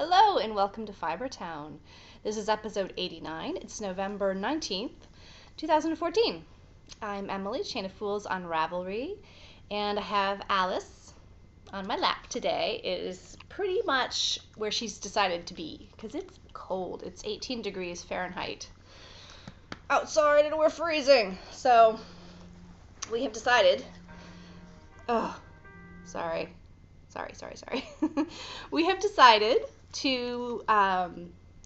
Hello and welcome to Fibertown. This is episode 89. It's November 19th, 2014. I'm Emily, Chain of Fools on Ravelry, and I have Alice on my lap today. It is pretty much where she's decided to be because it's cold. It's 18 degrees Fahrenheit outside and we're freezing. So we have decided, sorry. We have decided to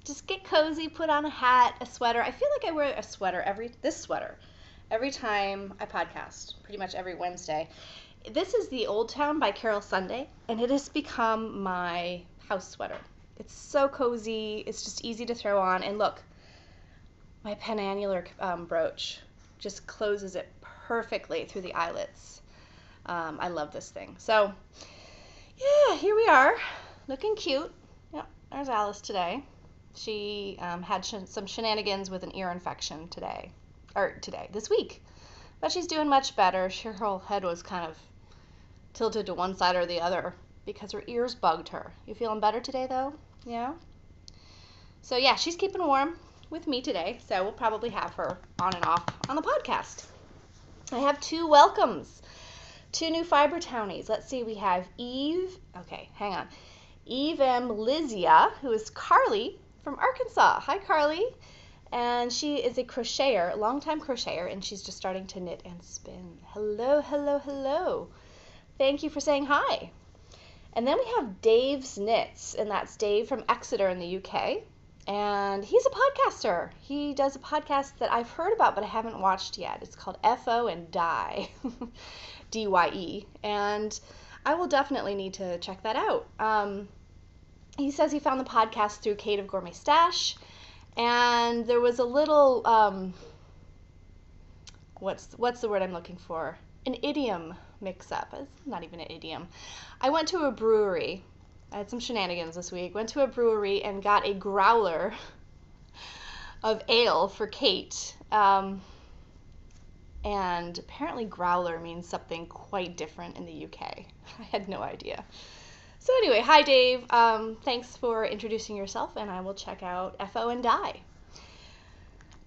just get cozy, put on a hat, a sweater. I feel like I wear a sweater every time I podcast, pretty much every Wednesday. This is the Old Town by Carol Sunday, and it has become my house sweater. It's so cozy. It's just easy to throw on. And look, my penannular brooch just closes it perfectly through the eyelets. I love this thing. So yeah, here we are, looking cute. Yep, there's Alice today. She had some shenanigans with an ear infection this week. But she's doing much better. Her whole head was kind of tilted to one side or the other because her ears bugged her. You feeling better today, though? Yeah? So yeah, she's keeping warm with me today, so we'll probably have her on and off on the podcast. I have two welcomes. Two new Fiber Townies. Let's see, we have Eve M. Lizia, who is Carly from Arkansas. Hi, Carly. And she is a crocheter, longtime crocheter, and she's just starting to knit and spin. Hello. Thank you for saying hi. And then we have Dave's Knits, and that's Dave from Exeter in the UK. And he's a podcaster. He does a podcast that I've heard about, but I haven't watched yet. It's called F.O. and Die. D-Y-E, and I will definitely need to check that out. He says he found the podcast through Kate of Gourmet Stash, and there was a little, what's the word I'm looking for? An idiom mix-up. It's not even an idiom. I went to a brewery. I had some shenanigans this week. Went to a brewery and got a growler of ale for Kate. And apparently growler means something quite different in the UK. I had no idea. So anyway, hi Dave. Thanks for introducing yourself, and I will check out F.O. and Die.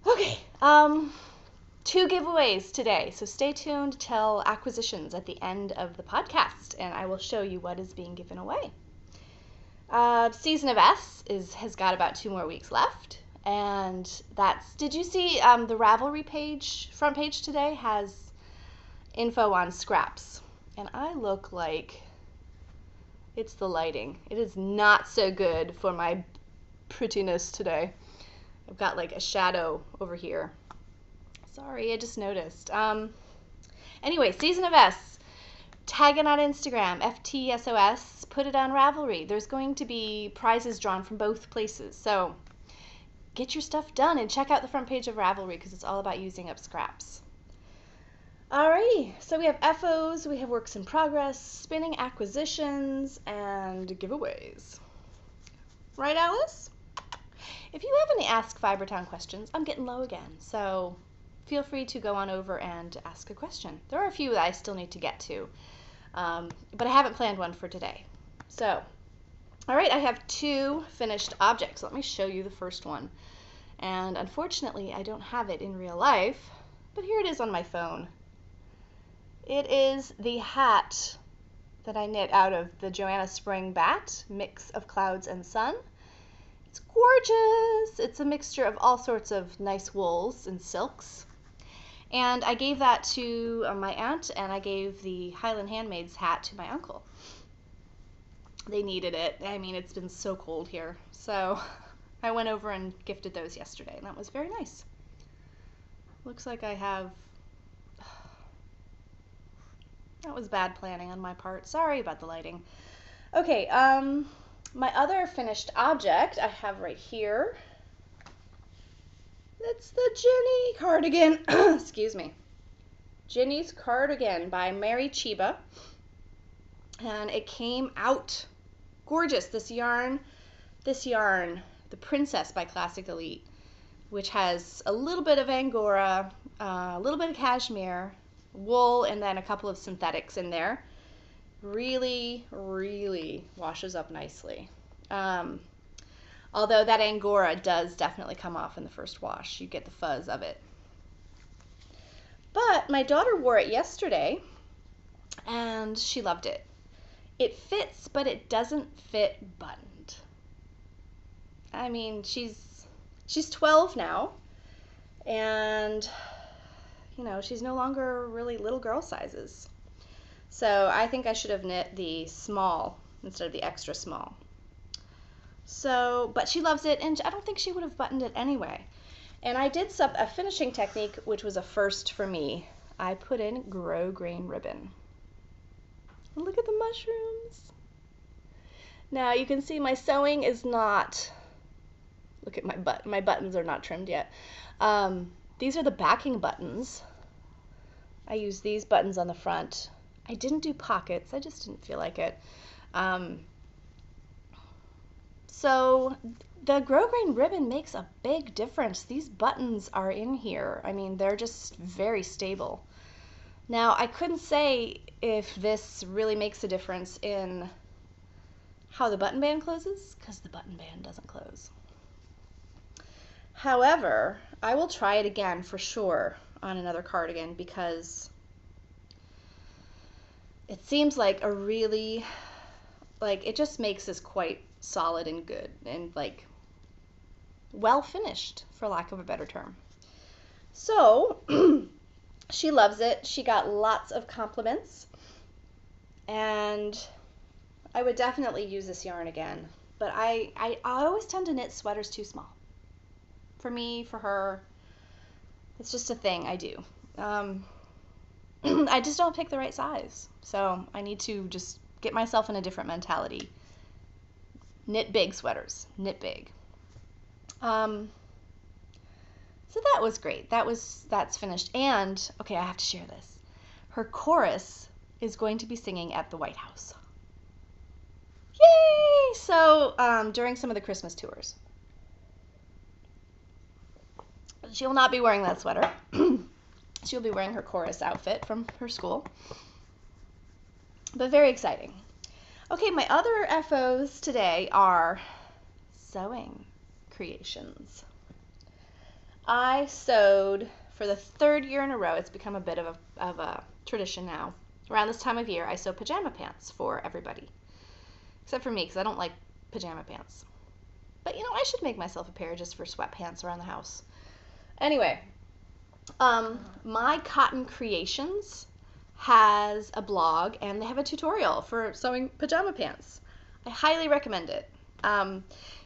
Okay, 2 giveaways today, so stay tuned till acquisitions at the end of the podcast, and I will show you what is being given away. Season of S has got about 2 more weeks left. And did you see the Ravelry front page today has info on scraps. And I look like it's the lighting. It is not so good for my prettiness today. I've got like a shadow over here. Sorry, I just noticed. Anyway, Season of S. Tag it on Instagram, FTSOS. Put it on Ravelry. There's going to be prizes drawn from both places. So get your stuff done and check out the front page of Ravelry because it's all about using up scraps. Alrighty, so we have FOs, we have works in progress, spinning acquisitions, and giveaways. Right, Alice? If you have any Ask Fibertown questions, I'm getting low again, so feel free to go on over and ask a question. There are a few that I still need to get to, but I haven't planned one for today. So, all right, I have 2 finished objects. Let me show you the first one. And unfortunately, I don't have it in real life, but here it is on my phone. It is the hat that I knit out of the Joanna Spring Bat Mix of Clouds and Sun. It's gorgeous. It's a mixture of all sorts of nice wools and silks. And I gave that to my aunt, and I gave the Highland Handmaid's hat to my uncle. They needed it. I mean, it's been so cold here. So I went over and gifted those yesterday, and that was very nice. Looks like I have... That was bad planning on my part. Sorry about the lighting. Okay, my other finished object I have right here. It's the Ginny cardigan. Excuse me. Ginny's cardigan by Mary Chiba. And it came out gorgeous. This yarn, The Princess by Classic Elite, which has a little bit of Angora, a little bit of cashmere, wool, and then a couple of synthetics in there. Really washes up nicely. Although that Angora does definitely come off in the first wash. You get the fuzz of it. But my daughter wore it yesterday and she loved it. It fits, but it doesn't fit buttoned. I mean, she's 12 now, and she's no longer really little girl sizes. So I think I should have knit the small instead of the extra small. So, but she loves it, and I don't think she would have buttoned it anyway. And I did a finishing technique, which was a first for me. I put in grosgrain ribbon. Look at the mushrooms. Now you can see my sewing is not, look at my buttons are not trimmed yet. These are the backing buttons. I use these buttons on the front. I didn't do pockets, I just didn't feel like it. So the grosgrain ribbon makes a big difference. These buttons are in here. I mean, they're just very stable. Now, I couldn't say if this really makes a difference in how the button band closes, because the button band doesn't close. However, I will try it again for sure on another cardigan, because it seems like it just makes this quite solid and good and like well finished, for lack of a better term. So she loves it. She got lots of compliments, and I would definitely use this yarn again. But I always tend to knit sweaters too small. For me, for her, it's just a thing I do. I just don't pick the right size. So I need to just get myself in a different mentality. Knit big sweaters, knit big. So that was great. That's finished. And, okay, I have to share this. Her chorus is going to be singing at the White House. Yay! So during some of the Christmas tours. She will not be wearing that sweater. She'll be wearing her chorus outfit from her school. But very exciting. Okay, my other FOs today are sewing creations. I sewed for the third year in a row. It's become a bit of a tradition now. Around this time of year, I sew pajama pants for everybody. Except for me, because I don't like pajama pants. But, I should make myself a pair just for sweatpants around the house. Anyway, My Cotton Creations has a blog, and they have a tutorial for sewing pajama pants. I highly recommend it.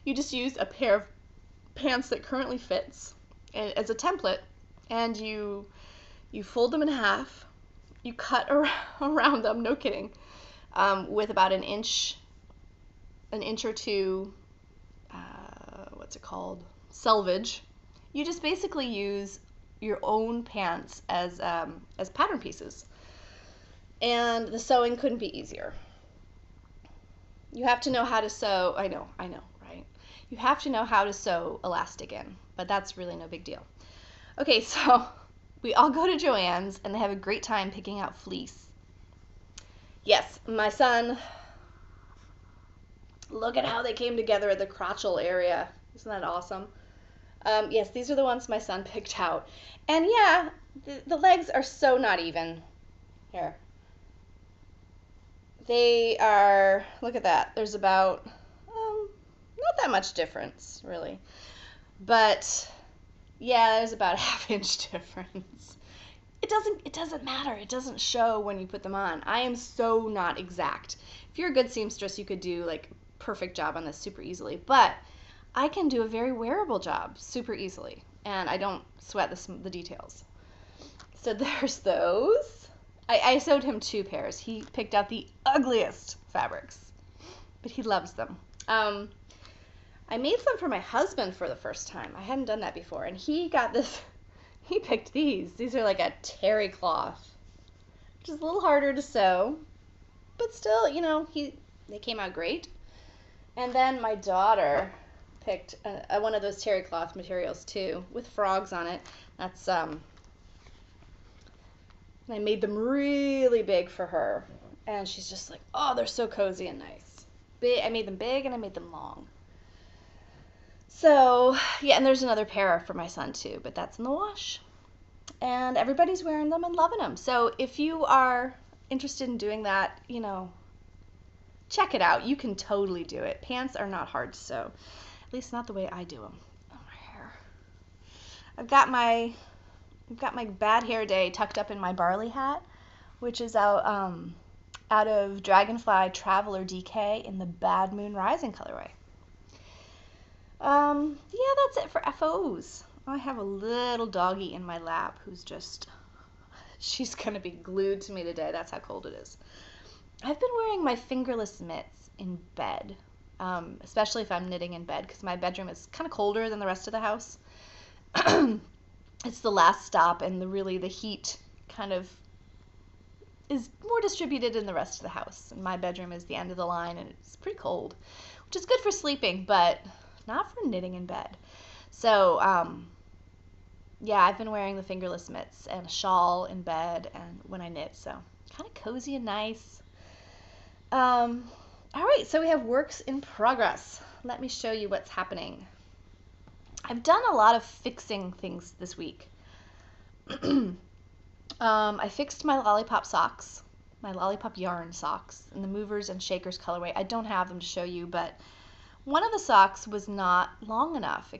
You just use a pair of pants that currently fits as a template, and you fold them in half. You cut around them, no kidding, with about an inch or two, what's it called? Selvage. You just basically use your own pants as pattern pieces. And the sewing couldn't be easier. You have to know how to sew. I know, right? You have to know how to sew elastic in, but that's really no big deal. Okay, so we all go to Joann's, and they have a great time picking out fleece. Yes, my son, look at how they came together at the crotchal area. Isn't that awesome? Yes, these are the ones my son picked out. And yeah, the legs are so not even. Here. They are, look at that. There's about, not that much difference, really. But, yeah, there's about a half-inch difference. It doesn't matter. It doesn't show when you put them on. I am so not exact. If you're a good seamstress, you could do, like, perfect job on this super easily. But I can do a very wearable job super easily, and I don't sweat the details. So there's those. I sewed him 2 pairs. He picked out the ugliest fabrics, but he loves them. I made some for my husband for the first time. I hadn't done that before, and he picked these. These are like a terry cloth, which is a little harder to sew, but still, they came out great. And then my daughter picked one of those terry cloth materials too, with frogs on it. That's I made them really big for her, and she's just like, oh, they're so cozy and nice. I made them big, and I made them long. So, yeah, and there's another pair for my son too, but that's in the wash. And everybody's wearing them and loving them. So if you are interested in doing that, check it out. You can totally do it. Pants are not hard to sew, at least not the way I do them. Oh, my hair. I've got my bad hair day tucked up in my Barley hat, which is out of Dragonfly Traveler DK in the Bad Moon Rising colorway. Yeah, that's it for FOs. I have a little doggy in my lap who's she's gonna be glued to me today. That's how cold it is. I've been wearing my fingerless mitts in bed, especially if I'm knitting in bed, because my bedroom is kind of colder than the rest of the house. It's the last stop, and the heat kind of is more distributed in the rest of the house. And my bedroom is the end of the line, and it's pretty cold, which is good for sleeping, but not for knitting in bed. So, yeah, I've been wearing the fingerless mitts and a shawl in bed and when I knit, so kind of cozy and nice. All right, so we have works in progress. Let me show you what's happening. I've done a lot of fixing things this week. I fixed my lollipop socks, my lollipop yarn socks in the movers and shakers colorway. I don't have them to show you, but one of the socks was not long enough.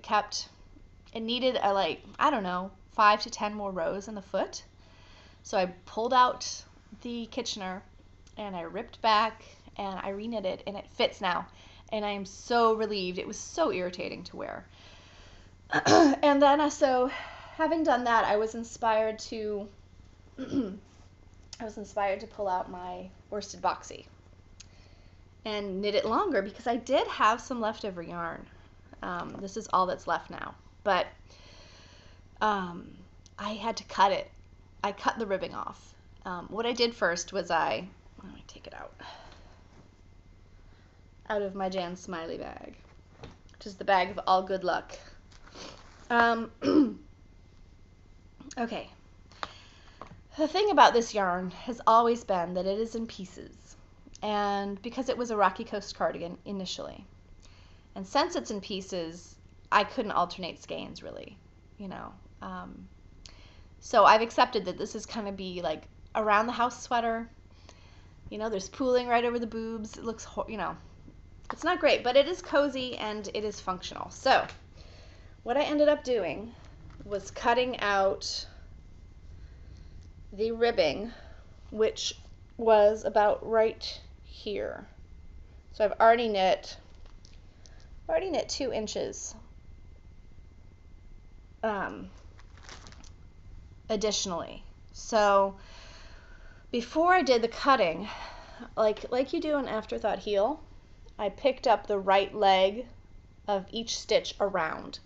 It needed I don't know, 5 to 10 more rows in the foot. So I pulled out the Kitchener and I ripped back and I reknitted, and it fits now. And I am so relieved. It was so irritating to wear. And then, so having done that, I was inspired to pull out my worsted boxy and knit it longer, because I did have some leftover yarn. This is all that's left now, but I had to cut it. I cut the ribbing off. What I did first was let me take it out of my Jan Smiley bag, which is the bag of all good luck. Okay. The thing about this yarn has always been that it is in pieces, and because it was a Rocky Coast cardigan initially, and since it's in pieces, I couldn't alternate skeins really, so I've accepted that this is kind of be like around the house sweater. There's pooling right over the boobs. It looks, it's not great, but it is cozy and it is functional. So what I ended up doing was cutting out the ribbing, which was about right here. So I've already knit 2 inches additionally. So before I did the cutting, like you do an afterthought heel, I picked up the right leg of each stitch around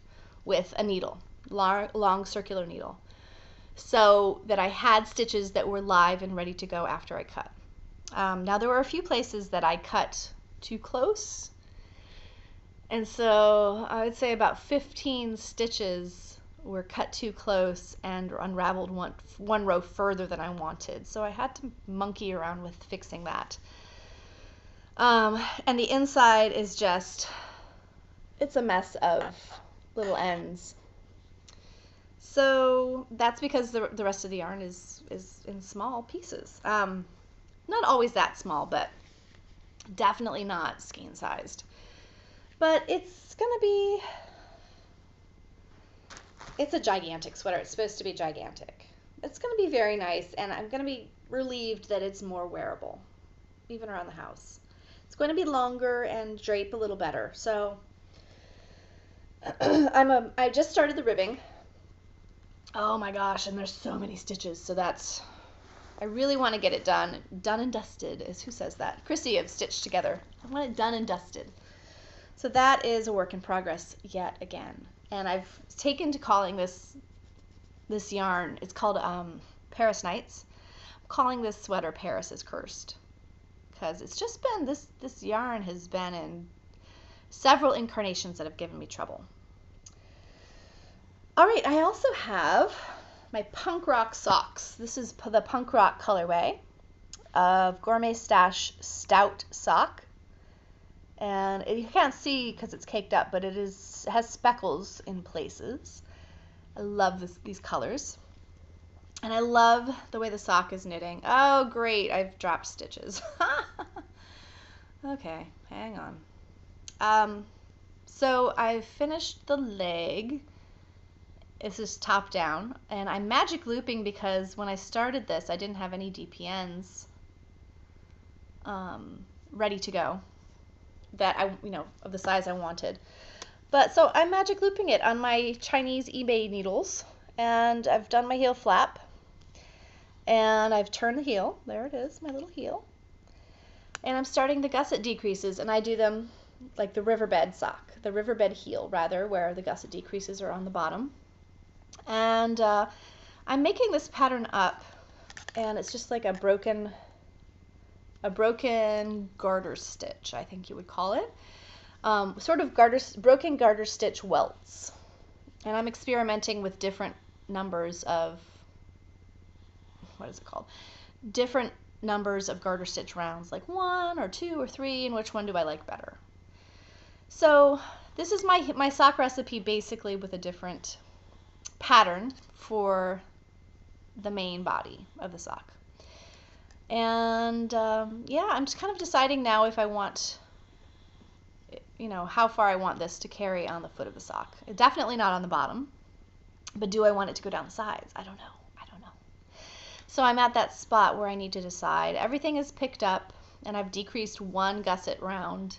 with a needle, long circular needle, so that I had stitches that were live and ready to go after I cut. Now there were a few places that I cut too close, and so I would say about 15 stitches were cut too close and unraveled one row further than I wanted. So I had to monkey around with fixing that. And the inside is it's a mess of little ends. So that's because the rest of the yarn is in small pieces. Not always that small, but definitely not skein sized. But it's a gigantic sweater. It's supposed to be gigantic. It's gonna be very nice, and I'm gonna be relieved that it's more wearable, even around the house. It's going to be longer and drape a little better. So I just started the ribbing. Oh my gosh, and there's so many stitches. So I really want to get it done and dusted. Who says that? Chrissy of Stitched Together. I want it done and dusted. So that is a work in progress yet again. And I've taken to calling this yarn, it's called Paris Nights. I'm calling this sweater Paris is Cursed, because it's just been, this yarn has been in several incarnations that have given me trouble. All right, I also have my punk rock socks. This is the punk rock colorway of Gourmet Stash Stout Sock. And you can't see because it's caked up, but it has speckles in places. I love these colors. And I love the way the sock is knitting. Oh, great, I've dropped stitches. Okay, hang on. So I've finished the leg. This is top down, and I'm magic looping because when I started this, I didn't have any DPNs ready to go that of the size I wanted. But so I'm magic looping it on my Chinese eBay needles, and I've done my heel flap, and I've turned the heel. There it is, my little heel. And I'm starting the gusset decreases, and I do them like the riverbed sock, the riverbed heel rather, where the gusset decreases are on the bottom. And I'm making this pattern up, and it's just like a broken garter stitch, I think you would call it. Sort of broken garter stitch welts. And I'm experimenting with different numbers of, what is it called? Different numbers of garter stitch rounds, like 1 or 2 or 3, and which one do I like better. So this is my sock recipe basically with a different pattern for the main body of the sock. And yeah, I'm just kind of deciding now if I want, how far I want this to carry on the foot of the sock. Definitely not on the bottom, but do I want it to go down the sides? I don't know. So I'm at that spot where I need to decide. Everything is picked up, and I've decreased 1 gusset round,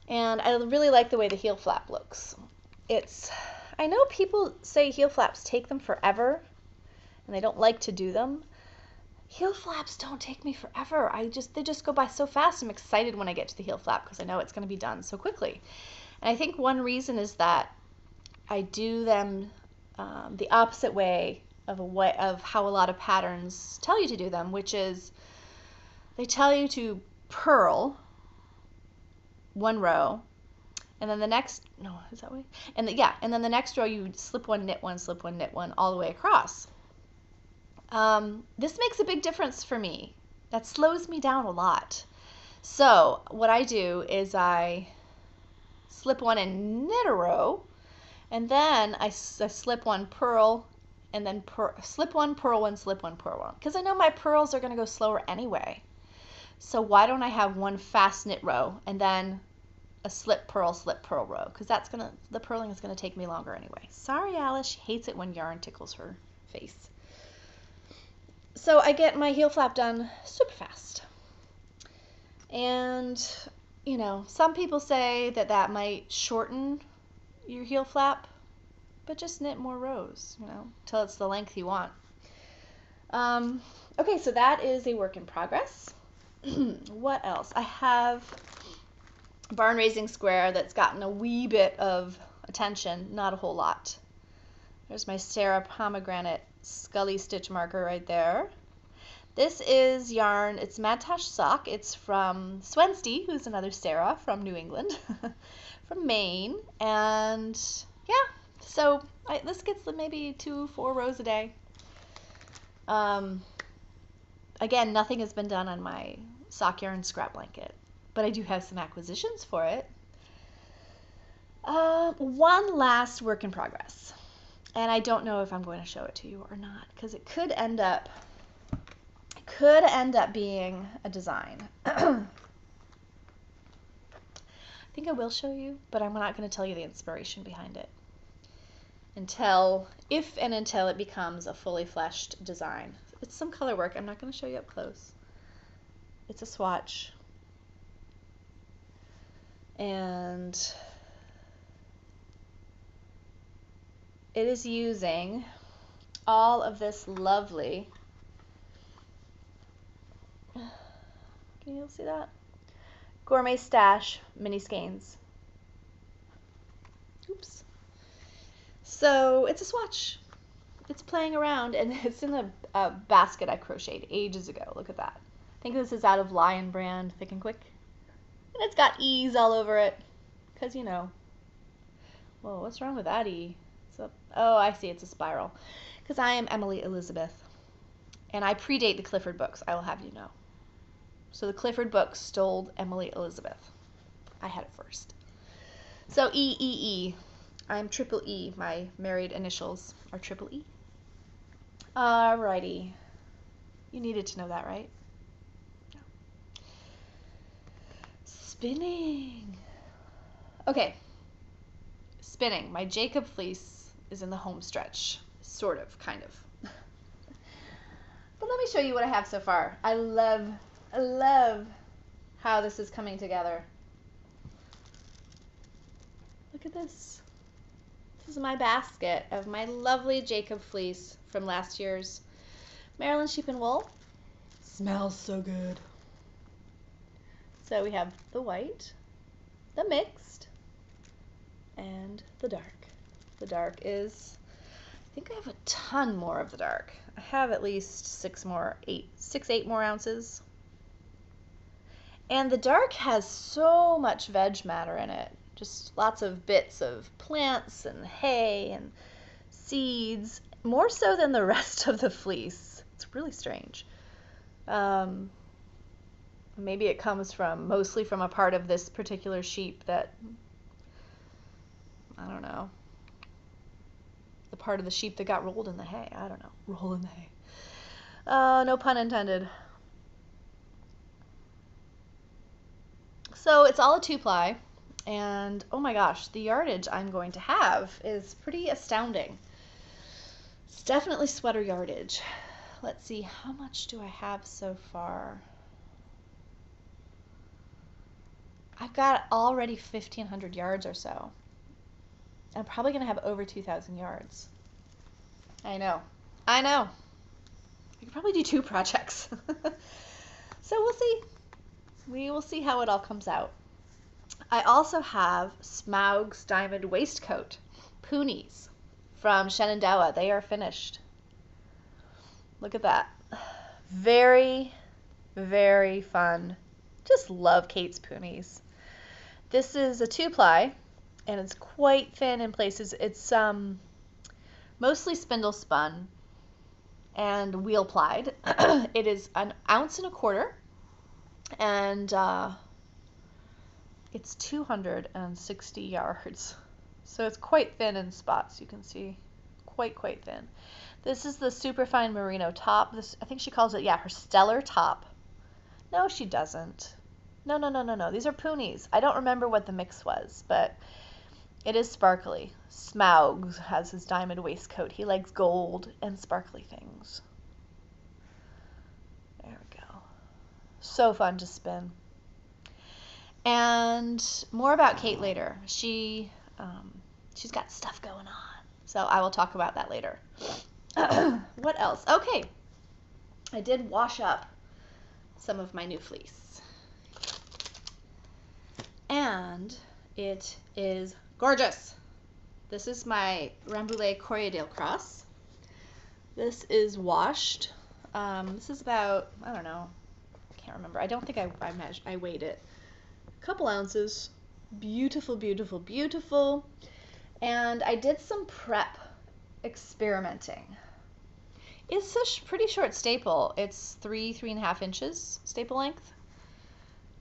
and I really like the way the heel flap looks. I know people say heel flaps take them forever, and they don't like to do them. Heel flaps don't take me forever. They just go by so fast. I'm excited when I get to the heel flap because I know it's going to be done so quickly. And I think one reason is that I do them the opposite way of how a lot of patterns tell you to do them, which is they tell you to purl 1 row, and then the next, no, is that way? And then the next row you slip 1, knit 1, slip 1, knit 1 all the way across. This makes a big difference for me. That slows me down a lot. So what I do is I slip 1 and knit a row, and then I slip 1, purl, and then slip 1, purl 1, slip 1, purl 1. Because I know my purls are going to go slower anyway. So why don't I have 1 fast knit row and then a slip purl row? Because the purling is going to take me longer anyway. Sorry, Alice. She hates it when yarn tickles her face. So I get my heel flap done super fast. And, some people say that might shorten your heel flap, but just knit more rows, till it's the length you want. Okay, so that is a work in progress. What else? I have a barn raising square that's gotten a wee bit of attention, not a whole lot. There's my Sarah Pomegranate Scully stitch marker right there. This is yarn, it's Matash sock. It's from Swensti, who's another Sarah from New England, from Maine. And yeah, so this gets maybe 2-4 rows a day. Again, nothing has been done on my sock yarn scrap blanket, but I do have some acquisitions for it. One last work in progress, and I don't know if I'm going to show it to you or not, because it could end up being a design. I think I will show you, but I'm not going to tell you the inspiration behind it until it becomes a fully fleshed design. It's some color work. I'm not going to show you up close. It's a swatch. And it is using all of this lovely, can you see that? Gourmet Stash mini skeins. Oops. So it's a swatch. It's playing around, and it's in a basket I crocheted ages ago. Look at that. I think this is out of Lion brand, Thick and Quick. And it's got E's all over it, because whoa, what's wrong with that E? Oh, I see, it's a spiral. Because I am Emily Elizabeth, and I predate the Clifford books, I will have you know. So the Clifford books stole Emily Elizabeth. I had it first. So E. I'm triple E. My married initials are triple E. Alrighty. You needed to know that, right? No. Spinning. Okay. Spinning. My Jacob fleece is in the home stretch. Sort of, kind of. But let me show you what I have so far. I love how this is coming together. Look at this. This is my basket of my lovely Jacob fleece from last year's Maryland Sheep and Wool. Smells so good. So we have the white, the mixed, and the dark. The dark is, I think I have a ton more of the dark. I have at least 8 more ounces. And the dark has so much veg matter in it. Just lots of bits of plants and hay and seeds, more so than the rest of the fleece. It's really strange. Maybe it comes mostly from a part of this particular sheep that, I don't know, the part of the sheep that got rolled in the hay. I don't know, roll in the hay. No pun intended. So it's all a 2-ply, and oh my gosh, the yardage I'm going to have is pretty astounding. It's definitely sweater yardage. Let's see, how much do I have so far? I've got already 1,500 yards or so. I'm probably going to have over 2,000 yards. I know. I could probably do 2 projects. So we'll see. We will see how it all comes out. I also have Smaug's Diamond Waistcoat, Poonies, from Shenandoah. They are finished. Look at that. Very, very fun. Just love Kate's Poonies. This is a 2-ply, and it's quite thin in places. It's mostly spindle spun and wheel plied. It is 1.25 ounces, and it's 260 yards. So it's quite thin in spots, you can see. Quite thin. This is the superfine merino top. I think she calls it, her stellar top. No, she doesn't. No. These are Poonies. I don't remember what the mix was, but it is sparkly. Smaug has his diamond waistcoat. He likes gold and sparkly things. There we go. So fun to spin. And more about Kate later. She's got stuff going on. So I will talk about that later. What else? Okay. I did wash up some of my new fleece. And it is gorgeous. This is my Rambouillet Corriedale Cross. This is washed. This is about, I don't know, I can't remember. I don't think I weighed it. A couple ounces. Beautiful, beautiful, beautiful. And I did some prep experimenting. It's a pretty short staple. It's 3.5 inches staple length.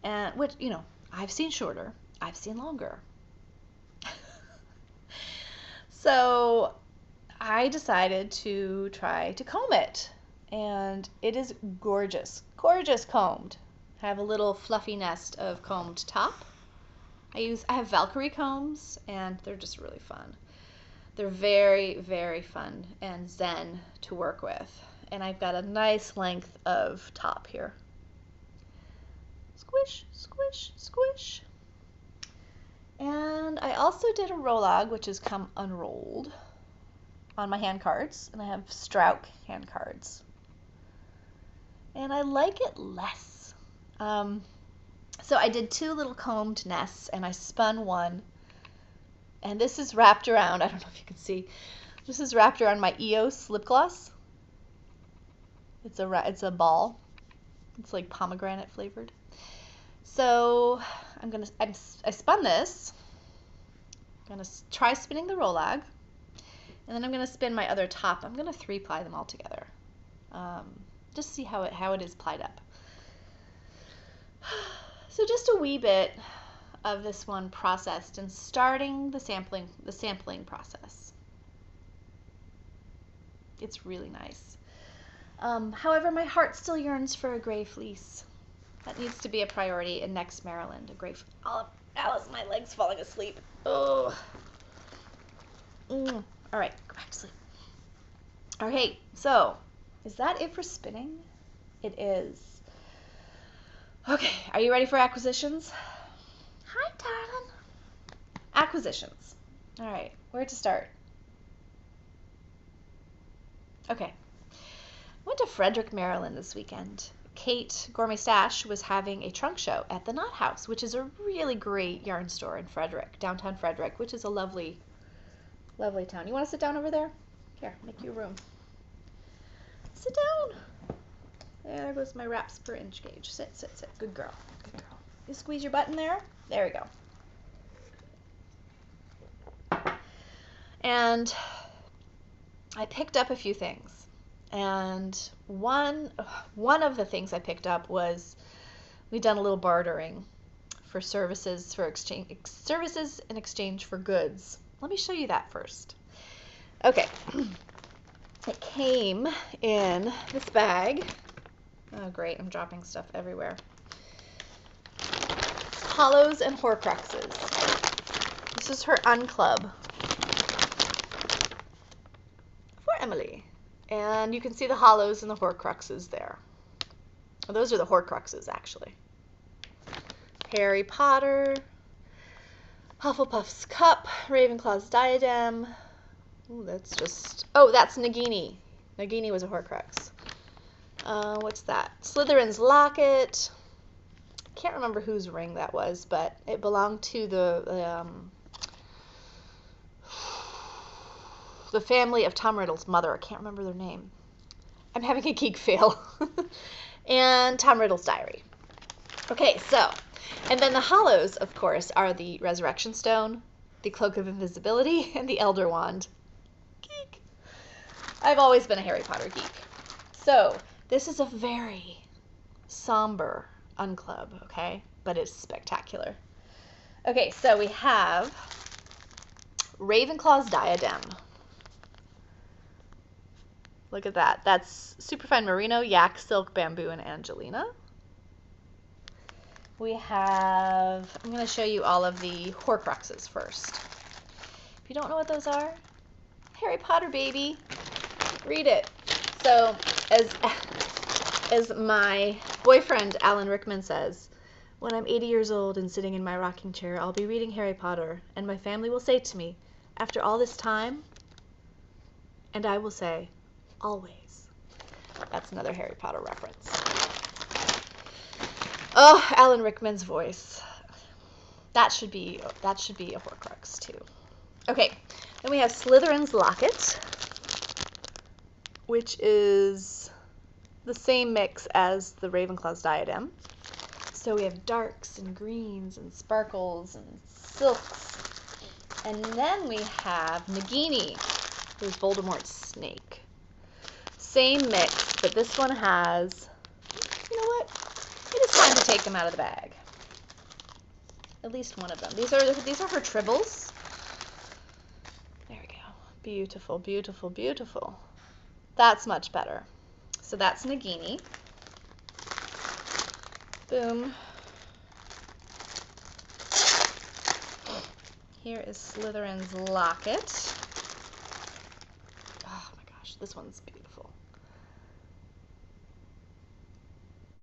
And which, I've seen shorter, I've seen longer. So I decided to try to comb it, and it is gorgeous, gorgeous combed. I have a little fluffy nest of combed top. I have Valkyrie combs, and they're just really fun. They're very, very fun and zen to work with. And I've got a nice length of top here. Squish, squish, squish. And I also did a roll-log, which has come unrolled on my hand cards. And I have Strauch hand cards. And I like it less. So I did 2 little combed nests, and I spun one. And this is wrapped around, I don't know if you can see, this is wrapped around my EOS lip gloss. It's a ball. It's like pomegranate flavored. So I spun this. I'm gonna try spinning the roll-log, and then I'm gonna spin my other top. I'm gonna 3-ply them all together. Just see how it is plied up. So just a wee bit of this one processed and starting the sampling process. It's really nice. However, my heart still yearns for a gray fleece. That needs to be a priority in next Maryland. A gray oh, Alice, my leg's falling asleep. Oh. All right, go back to sleep. Okay, so is that it for spinning? It is. Okay, are you ready for acquisitions? Hi, darling. Acquisitions. All right, where to start? Okay. Went to Frederick, Maryland this weekend. Kate Gourmet Stash was having a trunk show at the Knot House, which is a really great yarn store in Frederick, downtown Frederick, which is a lovely, lovely town. You want to sit down over there? Here, make you room. Sit down. There goes my wraps per inch gauge. Sit, sit, sit. Good girl. Good girl. You squeeze your butt in there. There we go. And I picked up a few things. And one of the things I picked up was we'd done a little bartering for services in exchange for goods. Let me show you that first. Okay. It came in this bag. Oh, great. I'm dropping stuff everywhere. Hallows and Horcruxes. This is her unclub for Emily. And you can see the Hallows and the Horcruxes there. Well, those are the Horcruxes, actually. Harry Potter, Hufflepuff's cup, Ravenclaw's diadem. Ooh, that's Nagini. Nagini was a Horcrux. What's that? Slytherin's locket. Can't remember whose ring that was, but it belonged to the family of Tom Riddle's mother. I can't remember their name. I'm having a geek fail. And Tom Riddle's diary. Okay, so, and then the Hallows, of course, are the Resurrection Stone, the Cloak of Invisibility, and the Elder Wand. Geek. I've always been a Harry Potter geek. So, this is a very somber unclub, okay? But it's spectacular. Okay, so we have Ravenclaw's diadem. Look at that. That's superfine merino, yak, silk, bamboo, and Angelina. We have, I'm going to show you all of the Horcruxes first. If you don't know what those are, Harry Potter, baby. Read it. So, as my boyfriend, Alan Rickman, says, when I'm 80 years old and sitting in my rocking chair, I'll be reading Harry Potter, and my family will say to me, after all this time, and I will say, always. That's another Harry Potter reference. Oh, Alan Rickman's voice. That should be a Horcrux too. Okay, then we have Slytherin's locket, which is the same mix as the Ravenclaw's diadem. So we have darks and greens and sparkles and silks. And then we have Nagini, who's Voldemort's snake. Same mix, but this one has, you know what? It is time to take them out of the bag. At least one of them. These are her tribbles. There we go. Beautiful, beautiful, beautiful. That's much better. So that's Nagini. Boom. Here is Slytherin's locket. Oh my gosh, this one's beautiful.